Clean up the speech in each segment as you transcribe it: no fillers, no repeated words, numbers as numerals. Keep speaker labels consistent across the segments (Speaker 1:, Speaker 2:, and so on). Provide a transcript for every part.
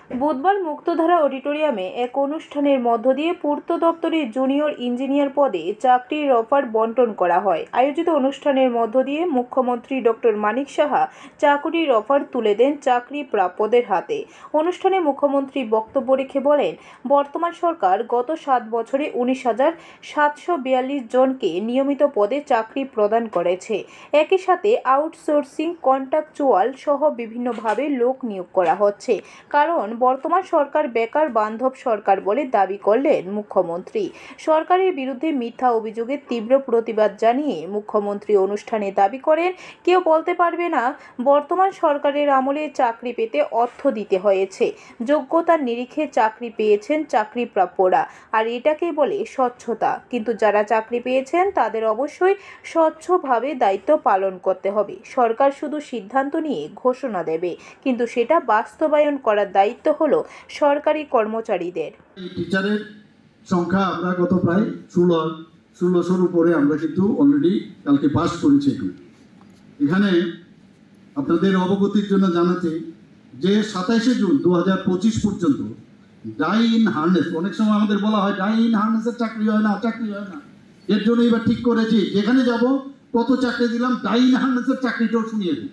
Speaker 1: বুধবার মুক্তধারা অডিটোরিয়ামে এক অনুষ্ঠানের মধ্য দিয়ে পূর্ত দপ্তরের জুনিয়র ইঞ্জিনিয়ার পদে চাকরির অফার বন্টন করা হয়। আয়োজিত অনুষ্ঠানের মধ্য দিয়ে মুখ্যমন্ত্রী ডক্টর মানিক সাহা চাকরির অফার তুলে দেন চাকরি প্রাপ্যদের হাতে। অনুষ্ঠানে মুখ্যমন্ত্রী বক্তব্য রেখে বলেন, বর্তমান সরকার গত 7 বছরে 19,742 জনকে নিয়মিত পদে চাকরি প্রদান করেছে। একই সাথে আউটসোর্সিং, কন্ট্রাকচুয়াল সহ বিভিন্নভাবে লোক নিয়োগ করা হচ্ছে। কারণ বর্তমান সরকার বেকার বান্ধব সরকার বলে দাবি করলেন মুখ্যমন্ত্রী। সরকারের বিরুদ্ধে মিথ্যা অভিযোগের তীব্র প্রতিবাদ জানিয়ে মুখ্যমন্ত্রী অনুষ্ঠানে দাবি করেন, কেউ বলতে পারবে না বর্তমান সরকারের আমলে চাকরি পেতে অর্থ দিতে হয়েছে। যোগ্যতার নিরিখে চাকরি পেয়েছেন চাকরিপ্রাপ্যরা, আর এটাকেই বলে স্বচ্ছতা। কিন্তু যারা চাকরি পেয়েছেন তাদের অবশ্যই স্বচ্ছভাবে দায়িত্ব পালন করতে হবে। সরকার শুধু সিদ্ধান্ত নিয়ে ঘোষণা দেবে, কিন্তু সেটা বাস্তবায়ন করার দায়িত্ব হলো সরকারি কর্মচারীদের।
Speaker 2: টিচারের সংখ্যা আমরা গত প্রায় 1600-র উপরে আমরা কিন্তু অলরেডি কালকে পাস করেছি। এখানে আপনাদের অবগতির জন্য জানাতে যে 27শে জুন 2025 পর্যন্ত ডাই ইন হার্নেস, অনেক সময় আমাদের বলা হয় ডাই ইন হার্নেসের চাকরি হয় না। এর জন্য এবার ঠিক করেছি, যেখানে যাব কত চাকরি দিলাম, ডাই ইন হার্নেসের চাকরিটাও শুনিয়ে দিই।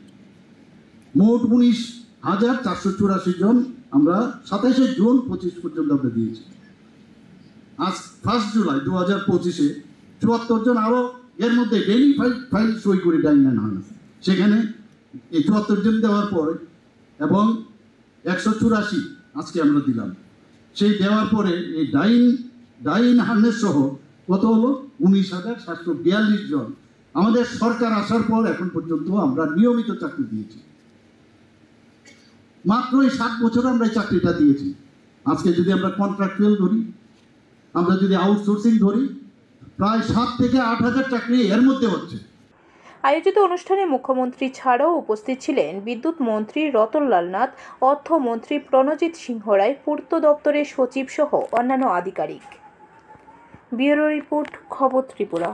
Speaker 2: মোট 19,484 জন আমরা 27শে জুন 25 পর্যন্ত আমরা দিয়েছি। আজ 1 জুলাই 2025-এ 74 জন আরো এর মধ্যে ডেইলি ফাইল সই করে ডাইন হার্নেস, সেখানে এই 74 জন দেওয়ার পর এবং 184 আজকে আমরা দিলাম। সেই দেওয়ার পরে এই ডাইন হার্নেস সহ কত হলো 19,742 জন আমাদের সরকার আসার পর এখন পর্যন্ত আমরা নিয়মিত চাকরি দিয়েছি। মাত্র এই 7 বছর আমরা এই চাকরিটা দিয়েছি। আজকে যদি আমরা কন্ট্রাকচুয়াল ধরি, আমরা যদি আউটসোর্সিং ধরি, প্রায় 7 থেকে 8,000 চাকরি এর মধ্যে হচ্ছে।
Speaker 1: আয়োজিত অনুষ্ঠানে মুখ্যমন্ত্রী ছাড়াও উপস্থিত ছিলেন বিদ্যুৎ মন্ত্রী রতনলাল নাথ, অর্থমন্ত্রী প্রণজিৎ সিংহ রায়, পূর্ত দপ্তরের সচিব সহ অন্যান্য আধিকারিক। ব্যুরো রিপোর্ট, খবর ত্রিপুরা।